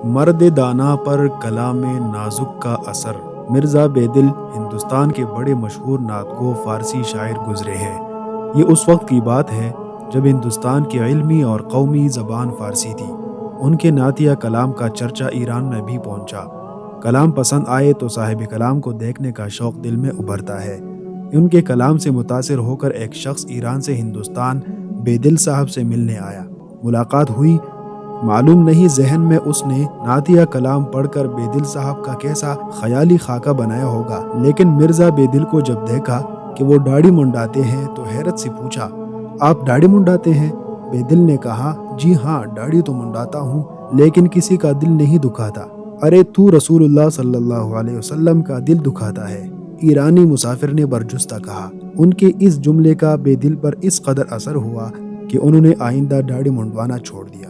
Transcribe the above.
मर्द दाना पर कलाम नाजुक का असर। मिर्ज़ा बेदिल हिंदुस्तान के बड़े मशहूर नातगो फ़ारसी शायर गुज़रे हैं। ये उस वक्त की बात है जब हिंदुस्तान की इल्मी और कौमी ज़बान फ़ारसी थी। उनके नातिया कलाम का चर्चा ईरान में भी पहुंचा। कलाम पसंद आए तो साहिब कलाम को देखने का शौक़ दिल में उभरता है। उनके कलाम से मुतासिर होकर एक शख्स ईरान से हिंदुस्तान बेदिल साहब से मिलने आया। मुलाकात हुई। मालूम नहीं जहन में उसने नातिया कलाम पढ़कर बेदिल साहब का कैसा ख्याली खाका बनाया होगा, लेकिन मिर्ज़ा बेदिल को जब देखा कि वो दाढ़ी मुंडाते हैं तो हैरत से पूछा, आप दाढ़ी मुंडाते हैं? बेदिल ने कहा, जी हाँ, दाढ़ी तो मुंडाता हूँ, लेकिन किसी का दिल नहीं दुखाता। अरे तू रसूलुल्लाह सल्लल्लाहु अलैहि वसल्लम का दिल दुखाता है, ईरानी मुसाफिर ने बरजुस्ता कहा। उनके इस जुमले का बेदिल पर इस कदर असर हुआ कि उन्होंने आइंदा दाढ़ी मुंडवाना छोड़ दिया।